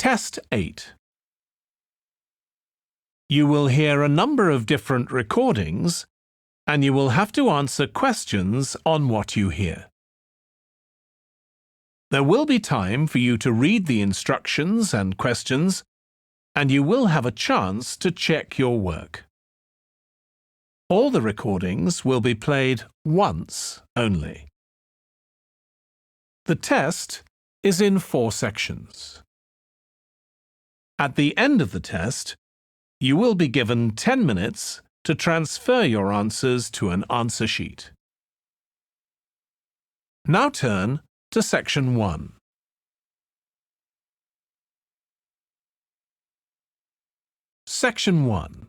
Test 8. You will hear a number of different recordings, and you will have to answer questions on what you hear. There will be time for you to read the instructions and questions, and you will have a chance to check your work. All the recordings will be played once only. The test is in 4 sections. At the end of the test, you will be given 10 minutes to transfer your answers to an answer sheet. Now turn to Section 1. Section 1.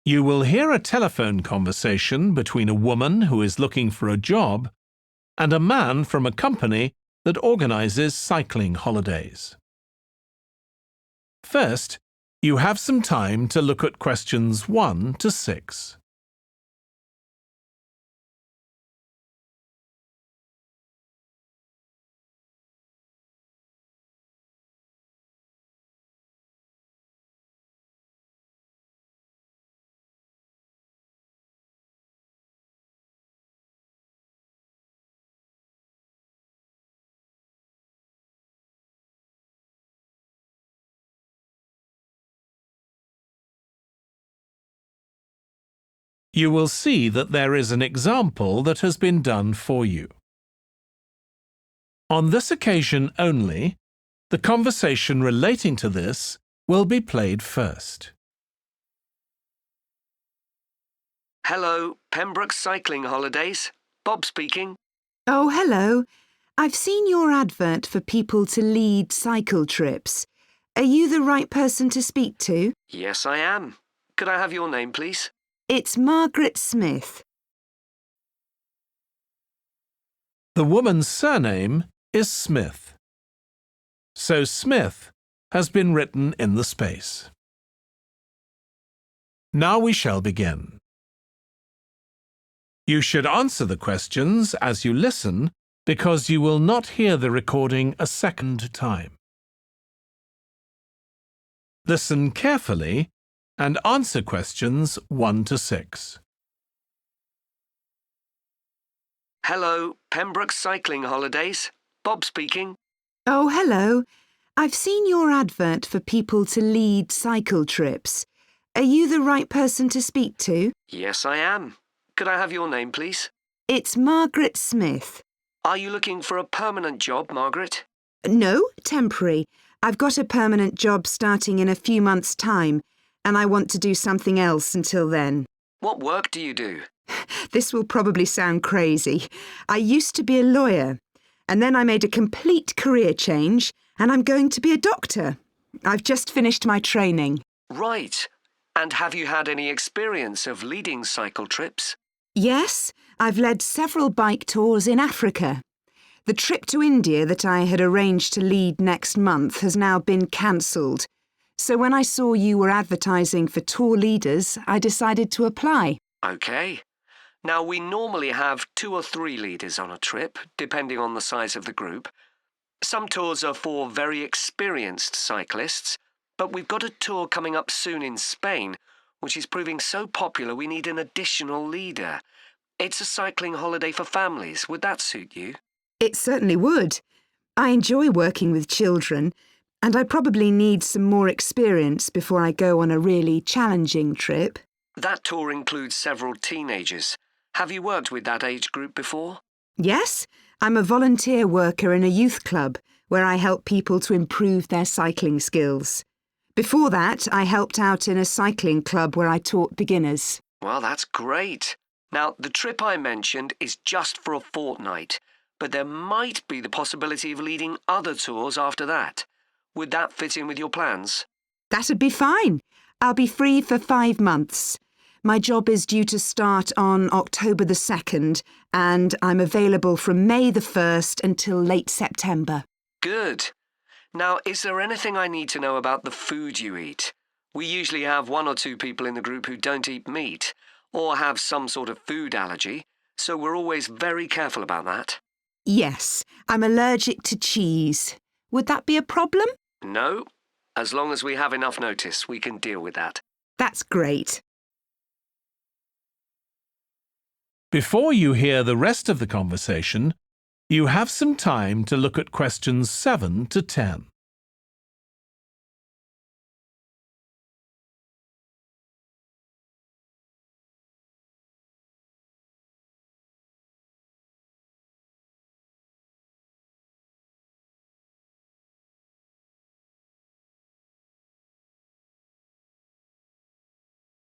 You will hear a telephone conversation between a woman who is looking for a job and a man from a company that organizes cycling holidays. First, you have some time to look at questions 1 to 6. You will see that there is an example that has been done for you. On this occasion only, the conversation relating to this will be played first. Hello, Pembroke Cycling Holidays. Bob speaking. Oh, hello. I've seen your advert for people to lead cycle trips. Are you the right person to speak to? Yes, I am. Could I have your name, please? It's Margaret Smith. The woman's surname is Smith. So Smith has been written in the space. Now we shall begin. You should answer the questions as you listen because you will not hear the recording a second time. Listen carefully and answer questions 1 to 6. Hello, Pembroke Cycling Holidays. Bob speaking. Oh, hello. I've seen your advert for people to lead cycle trips. Are you the right person to speak to? Yes, I am. Could I have your name, please? It's Margaret Smith. Are you looking for a permanent job, Margaret? No, temporary. I've got a permanent job starting in a few months' time, and I want to do something else until then. What work do you do? This will probably sound crazy. I used to be a lawyer, and then I made a complete career change, and I'm going to be a doctor. I've just finished my training. Right. And have you had any experience of leading cycle trips? Yes, I've led several bike tours in Africa. The trip to India that I had arranged to lead next month has now been cancelled. So when I saw you were advertising for tour leaders, I decided to apply. OK. Now, we normally have 2 or 3 leaders on a trip, depending on the size of the group. Some tours are for very experienced cyclists, but we've got a tour coming up soon in Spain, which is proving so popular we need an additional leader. It's a cycling holiday for families. Would that suit you? It certainly would. I enjoy working with children, and I probably need some more experience before I go on a really challenging trip. That tour includes several teenagers. Have you worked with that age group before? Yes, I'm a volunteer worker in a youth club where I help people to improve their cycling skills. Before that, I helped out in a cycling club where I taught beginners. Well, that's great. Now, the trip I mentioned is just for a fortnight, but there might be the possibility of leading other tours after that. Would that fit in with your plans? That'd be fine. I'll be free for 5 months. My job is due to start on October the 2nd, and I'm available from May the 1st until late September. Good. Now, is there anything I need to know about the food you eat? We usually have 1 or 2 people in the group who don't eat meat or have some sort of food allergy, so we're always very careful about that. Yes, I'm allergic to cheese. Would that be a problem? No, as long as we have enough notice, we can deal with that. That's great. Before you hear the rest of the conversation, you have some time to look at questions 7 to 10.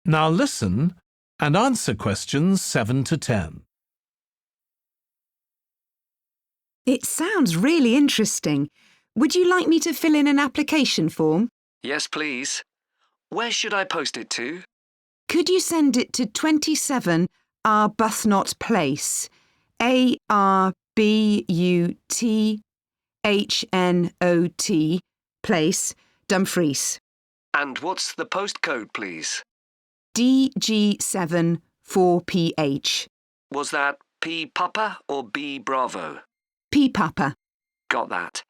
Now listen and answer questions 7 to 10. It sounds really interesting. Would you like me to fill in an application form? Yes, please. Where should I post it to? Could you send it to 27 Arbuthnot Place, Arbuthnot Place, Dumfries, And what's the postcode, please? DG7 4PH. Was that P Papa or B Bravo? P Papa. Got that.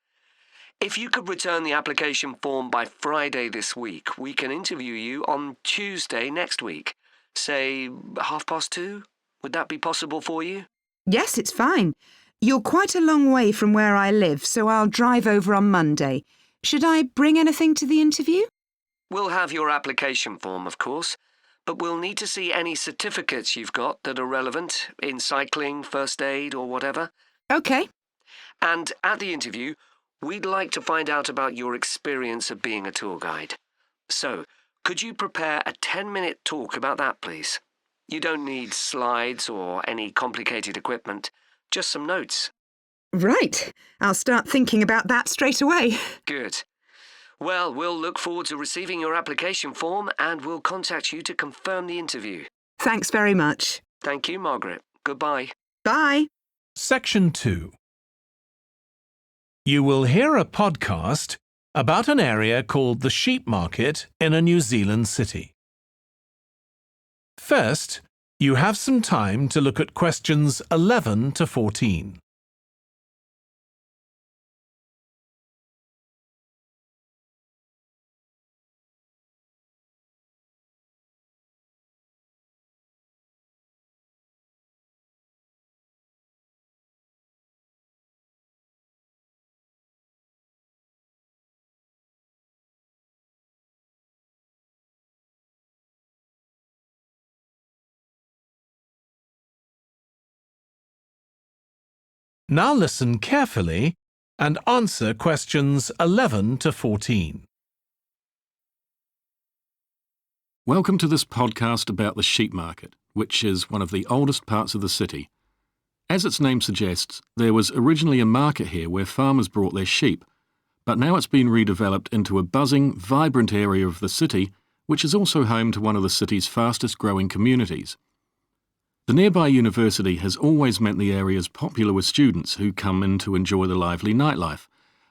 If you could return the application form by Friday this week, we can interview you on Tuesday next week. Say 2:30? Would that be possible for you? Yes, it's fine. You're quite a long way from where I live, so I'll drive over on Monday. Should I bring anything to the interview? We'll have your application form, of course, but we'll need to see any certificates you've got that are relevant in cycling, first aid, or whatever. OK. And at the interview, we'd like to find out about your experience of being a tour guide. So, could you prepare a 10-minute talk about that, please? You don't need slides or any complicated equipment, just some notes. Right. I'll start thinking about that straight away. Good. Well, we'll look forward to receiving your application form and we'll contact you to confirm the interview. Thanks very much. Thank you, Margaret. Goodbye. Bye. Section 2. You will hear a podcast about an area called the Sheep Market in a New Zealand city. First, you have some time to look at questions 11 to 14. Now listen carefully and answer questions 11 to 14. Welcome to this podcast about the sheep market, which is one of the oldest parts of the city. As its name suggests, there was originally a market here where farmers brought their sheep, but now it's been redeveloped into a buzzing, vibrant area of the city, which is also home to one of the city's fastest growing communities. The nearby university has always meant the area is popular with students who come in to enjoy the lively nightlife,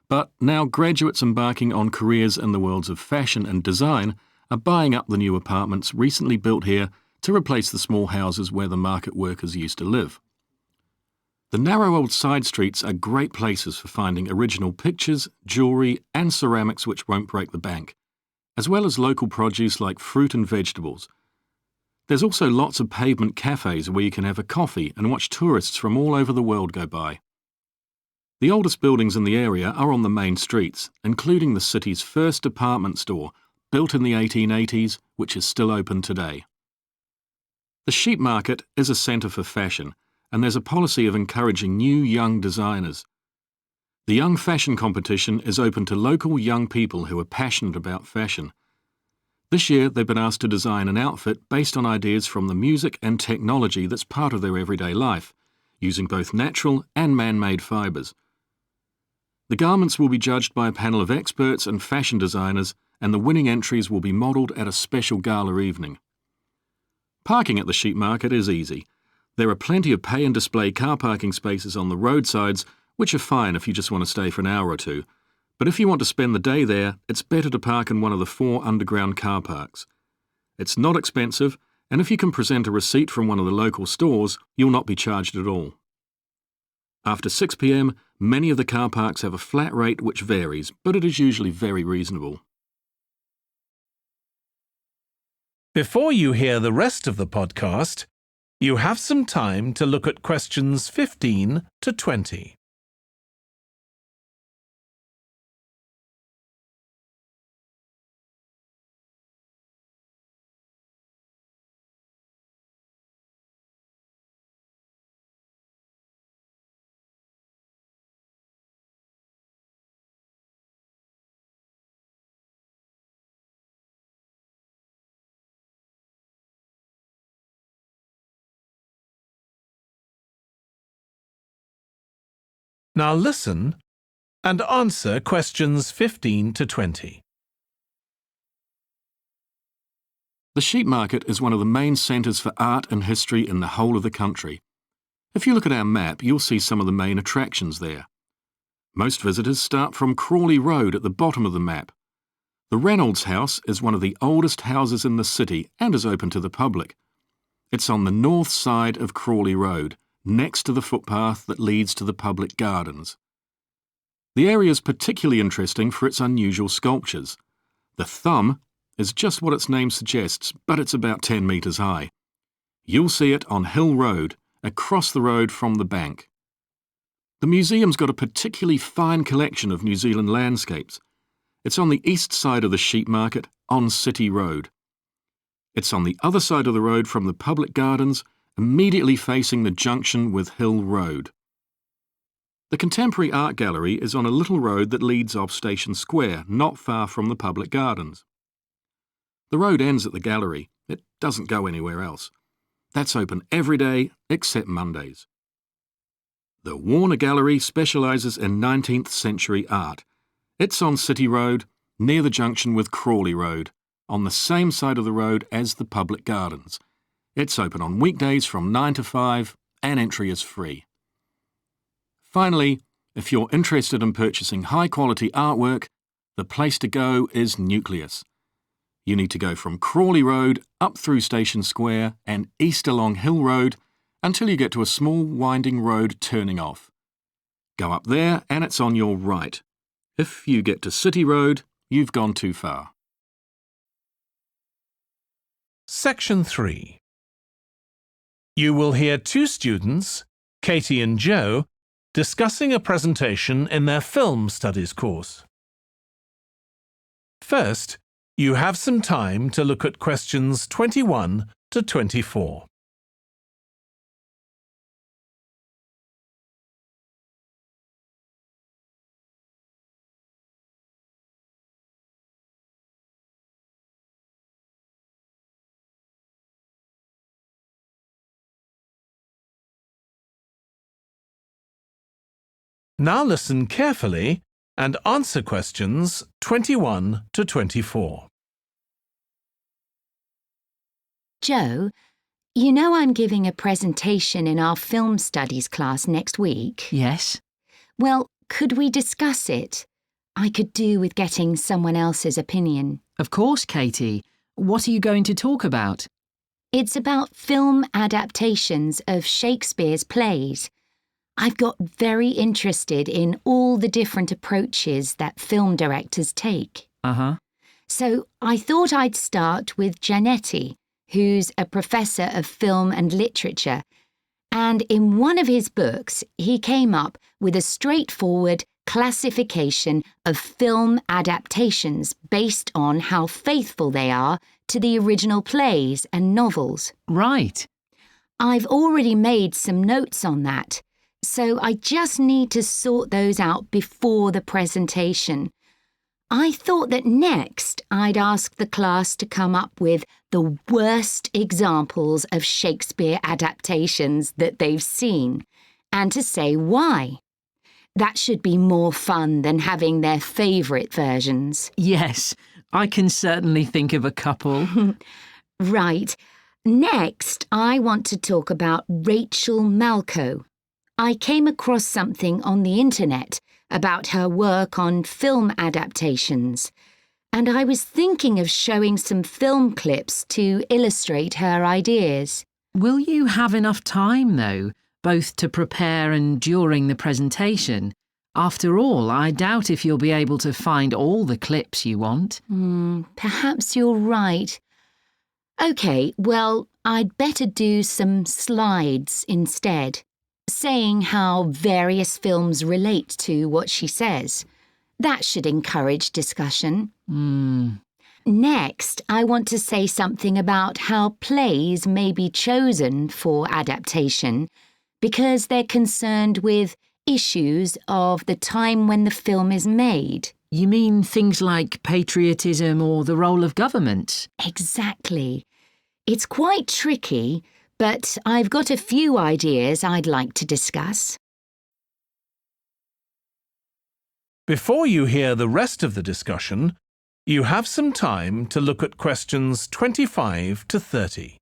but now graduates embarking on careers in the worlds of fashion and design are buying up the new apartments recently built here to replace the small houses where the market workers used to live. The narrow old side streets are great places for finding original pictures, jewellery and ceramics which won't break the bank, as well as local produce like fruit and vegetables. There's also lots of pavement cafes where you can have a coffee and watch tourists from all over the world go by. The oldest buildings in the area are on the main streets, including the city's first department store, built in the 1880s, which is still open today. The sheep market is a centre for fashion, and there's a policy of encouraging new young designers. The Young Fashion Competition is open to local young people who are passionate about fashion. This year, they've been asked to design an outfit based on ideas from the music and technology that's part of their everyday life, using both natural and man-made fibres. The garments will be judged by a panel of experts and fashion designers, and the winning entries will be modelled at a special gala evening. Parking at the sheep market is easy. There are plenty of pay and display car parking spaces on the roadsides, which are fine if you just want to stay for an hour or two. But if you want to spend the day there, it's better to park in one of the 4 underground car parks. It's not expensive, and if you can present a receipt from one of the local stores, you'll not be charged at all. After 6 p.m, many of the car parks have a flat rate which varies, but it is usually very reasonable. Before you hear the rest of the podcast, you have some time to look at questions 15 to 20. Now listen and answer questions 15 to 20. The sheep market is one of the main centres for art and history in the whole of the country. If you look at our map, you'll see some of the main attractions there. Most visitors start from Crawley Road at the bottom of the map. The Reynolds House is one of the oldest houses in the city and is open to the public. It's on the north side of Crawley Road, next to the footpath that leads to the public gardens. The area is particularly interesting for its unusual sculptures. The thumb is just what its name suggests, but it's about 10 metres high. You'll see it on Hill Road, across the road from the bank. The museum's got a particularly fine collection of New Zealand landscapes. It's on the east side of the sheep market, on City Road. It's on the other side of the road from the public gardens, immediately facing the junction with Hill Road. The Contemporary Art Gallery is on a little road that leads off Station Square, not far from the public gardens. The road ends at the gallery. It doesn't go anywhere else. That's open every day except Mondays. The Warner Gallery specialises in 19th century art. It's on City Road, near the junction with Crawley Road, on the same side of the road as the public gardens. It's open on weekdays from 9 to 5 and entry is free. Finally, if you're interested in purchasing high-quality artwork, the place to go is Nucleus. You need to go from Crawley Road up through Station Square and east along Hill Road until you get to a small winding road turning off. Go up there and it's on your right. If you get to City Road, you've gone too far. Section 3. You will hear two students, Katie and Joe, discussing a presentation in their film studies course. First, you have some time to look at questions 21 to 24. Now listen carefully and answer questions 21 to 24. Joe, you know I'm giving a presentation in our film studies class next week. Yes. Well, could we discuss it? I could do with getting someone else's opinion. Of course, Katie. What are you going to talk about? It's about film adaptations of Shakespeare's plays. I've got very interested in all the different approaches that film directors take. So I thought I'd start with Giannetti, who's a professor of film and literature, and in one of his books he came up with a straightforward classification of film adaptations based on how faithful they are to the original plays and novels. Right. I've already made some notes on that, so I just need to sort those out before the presentation. I thought that next I'd ask the class to come up with the worst examples of Shakespeare adaptations that they've seen, and to say why. That should be more fun than having their favourite versions. Yes, I can certainly think of a couple. Right. Next, I want to talk about Rachel Malco. I came across something on the internet about her work on film adaptations, and I was thinking of showing some film clips to illustrate her ideas. Will you have enough time, though? both to prepare and during the presentation. After all, I doubt if you'll be able to find all the clips you want. Perhaps you're right. OK, well, I'd better do some slides instead, saying how various films relate to what she says. That should encourage discussion. Next, I want to say something about how plays may be chosen for adaptation because they're concerned with issues of the time when the film is made. You mean things like patriotism or the role of government? Exactly. It's quite tricky, but I've got a few ideas I'd like to discuss. Before you hear the rest of the discussion, you have some time to look at questions 25 to 30.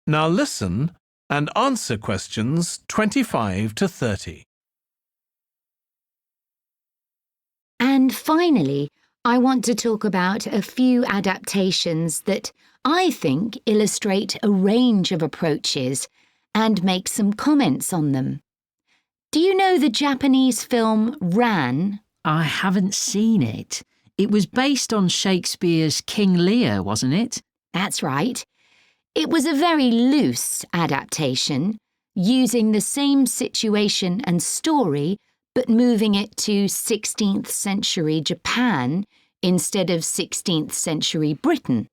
Now listen and answer questions 25 to 30. And finally, I want to talk about a few adaptations that I think illustrate a range of approaches and make some comments on them. Do you know the Japanese film Ran? I haven't seen it. It was based on Shakespeare's King Lear, wasn't it? That's right. It was a very loose adaptation, using the same situation and story, but moving it to 16th century Japan instead of 16th century Britain.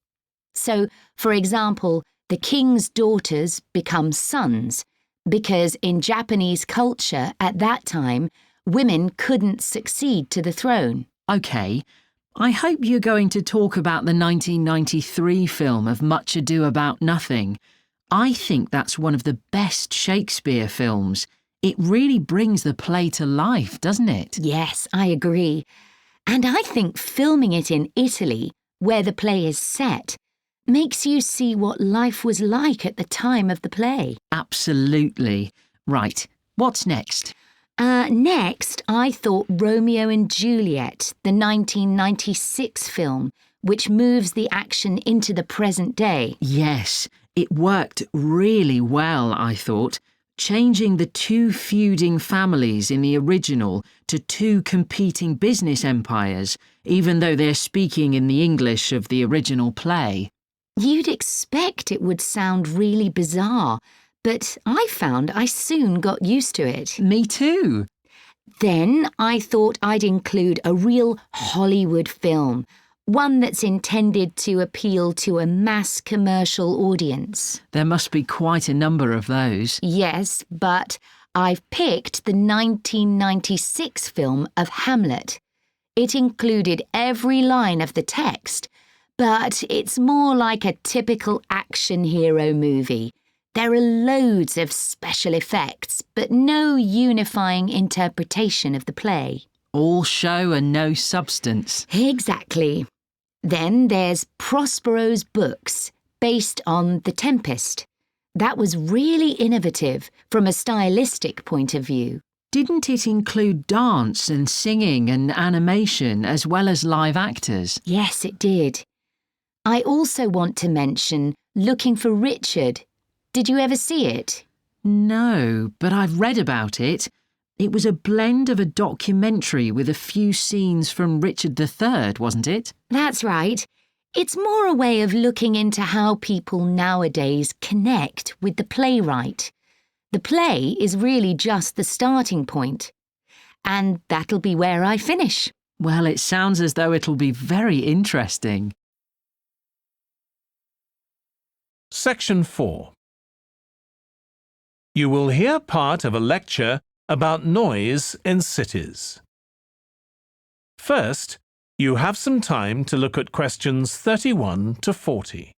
So, for example, the king's daughters become sons, because in Japanese culture at that time, women couldn't succeed to the throne. OK. I hope you're going to talk about the 1993 film of Much Ado About Nothing. I think that's one of the best Shakespeare films. It really brings the play to life, doesn't it? Yes, I agree. And I think filming it in Italy, where the play is set, makes you see what life was like at the time of the play. Absolutely. Right, what's next? Next, I thought Romeo and Juliet, the 1996 film, which moves the action into the present day. Yes, it worked really well, I thought, changing the two feuding families in the original to two competing business empires, even though they're speaking in the English of the original play. You'd expect it would sound really bizarre, but I found I soon got used to it. Me too. Then I thought I'd include a real Hollywood film, one that's intended to appeal to a mass commercial audience. There must be quite a number of those. Yes, but I've picked the 1996 film of Hamlet. It included every line of the text, but it's more like a typical action hero movie. There are loads of special effects, but no unifying interpretation of the play. All show and no substance. Exactly. Then there's Prospero's books, based on The Tempest. That was really innovative from a stylistic point of view. Didn't it include dance and singing and animation as well as live actors? Yes, it did. I also want to mention Looking for Richard. Did you ever see it? No, but I've read about it. It was a blend of a documentary with a few scenes from Richard III, wasn't it? That's right. It's more a way of looking into how people nowadays connect with the playwright. The play is really just the starting point. And that'll be where I finish. Well, it sounds as though it'll be very interesting. Section 4. You will hear part of a lecture about noise in cities. First, you have some time to look at questions 31 to 40.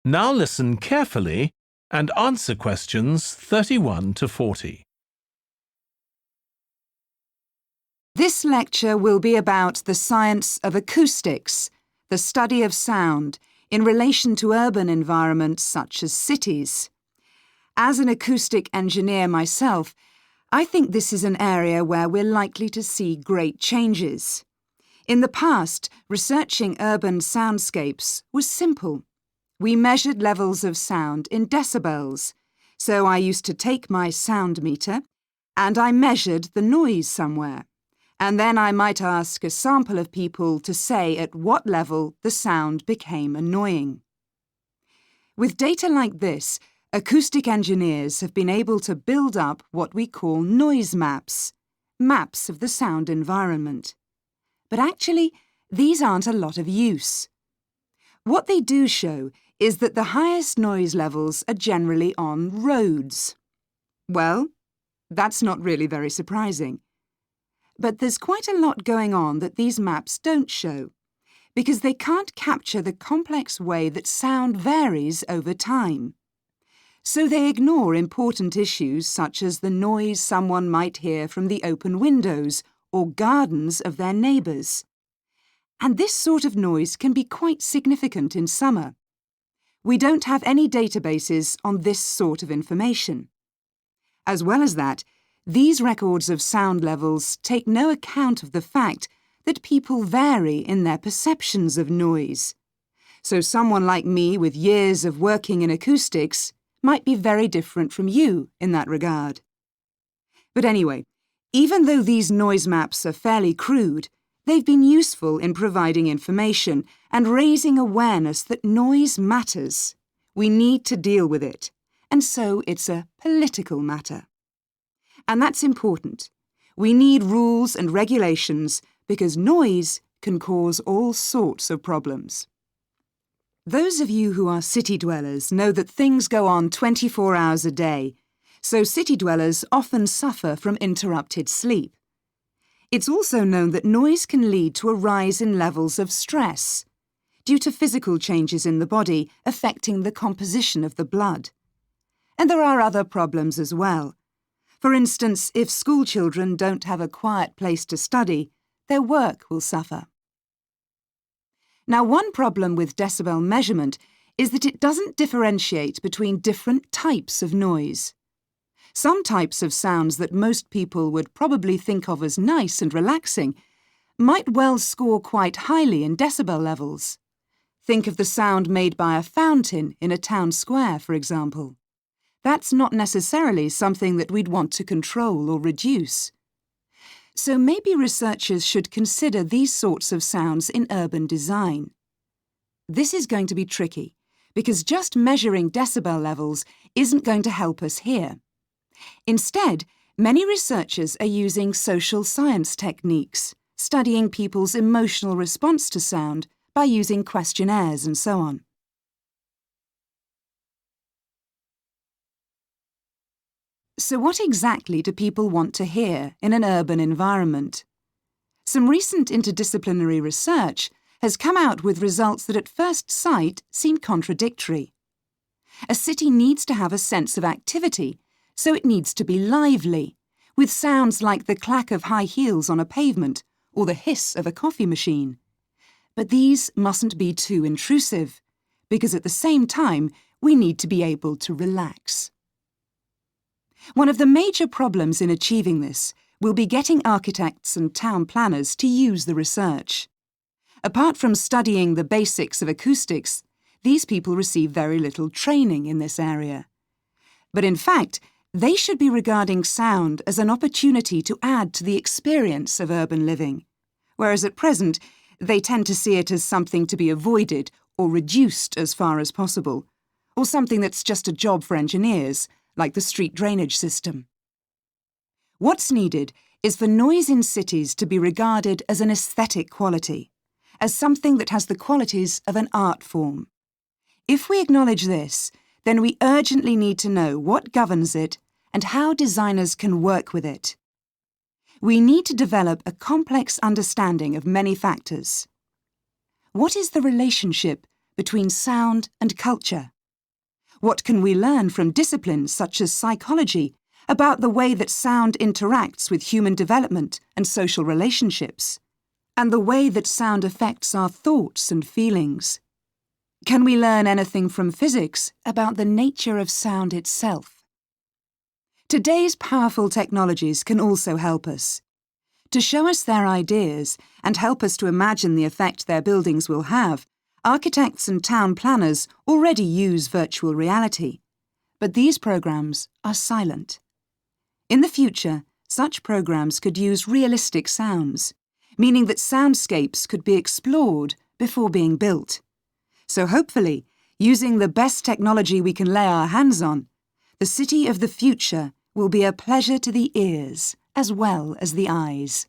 Now listen carefully and answer questions 31 to 40. This lecture will be about the science of acoustics, the study of sound, in relation to urban environments such as cities. As an acoustic engineer myself, I think this is an area where we're likely to see great changes. In the past, researching urban soundscapes was simple. We measured levels of sound in decibels, so I used to take my sound meter and I measured the noise somewhere. And then I might ask a sample of people to say at what level the sound became annoying. With data like this, acoustic engineers have been able to build up what we call noise maps, maps of the sound environment. But actually, these aren't a lot of use. What they do show is that the highest noise levels are generally on roads. Well, that's not really very surprising. But there's quite a lot going on that these maps don't show, because they can't capture the complex way that sound varies over time. So they ignore important issues such as the noise someone might hear from the open windows or gardens of their neighbours. And this sort of noise can be quite significant in summer. We don't have any databases on this sort of information. As well as that, these records of sound levels take no account of the fact that people vary in their perceptions of noise. So someone like me with years of working in acoustics might be very different from you in that regard. But anyway, even though these noise maps are fairly crude, they've been useful in providing information and raising awareness that noise matters. We need to deal with it, and so it's a political matter. And that's important. We need rules and regulations because noise can cause all sorts of problems. Those of you who are city dwellers know that things go on 24 hours a day, so city dwellers often suffer from interrupted sleep. It's also known that noise can lead to a rise in levels of stress due to physical changes in the body affecting the composition of the blood. And there are other problems as well. For instance, if school children don't have a quiet place to study, their work will suffer. Now, one problem with decibel measurement is that it doesn't differentiate between different types of noise. Some types of sounds that most people would probably think of as nice and relaxing might well score quite highly in decibel levels. Think of the sound made by a fountain in a town square, for example. That's not necessarily something that we'd want to control or reduce. So maybe researchers should consider these sorts of sounds in urban design. This is going to be tricky, because just measuring decibel levels isn't going to help us here. Instead, many researchers are using social science techniques, studying people's emotional response to sound by using questionnaires and so on. So what exactly do people want to hear in an urban environment? Some recent interdisciplinary research has come out with results that at first sight seem contradictory. A city needs to have a sense of activity, so it needs to be lively, with sounds like the clack of high heels on a pavement or the hiss of a coffee machine. But these mustn't be too intrusive, because at the same time we need to be able to relax. One of the major problems in achieving this will be getting architects and town planners to use the research. Apart from studying the basics of acoustics, these people receive very little training in this area. But in fact, they should be regarding sound as an opportunity to add to the experience of urban living, whereas at present they tend to see it as something to be avoided or reduced as far as possible, or something that's just a job for engineers, like the street drainage system. What's needed is for noise in cities to be regarded as an aesthetic quality, as something that has the qualities of an art form. If we acknowledge this, then we urgently need to know what governs it and how designers can work with it. We need to develop a complex understanding of many factors. What is the relationship between sound and culture? What can we learn from disciplines such as psychology about the way that sound interacts with human development and social relationships, and the way that sound affects our thoughts and feelings? Can we learn anything from physics about the nature of sound itself? Today's powerful technologies can also help us. To show us their ideas and help us to imagine the effect their buildings will have, architects and town planners already use virtual reality. But these programs are silent. In the future, such programs could use realistic sounds, meaning that soundscapes could be explored before being built. So hopefully, using the best technology we can lay our hands on, the city of the future will be a pleasure to the ears as well as the eyes.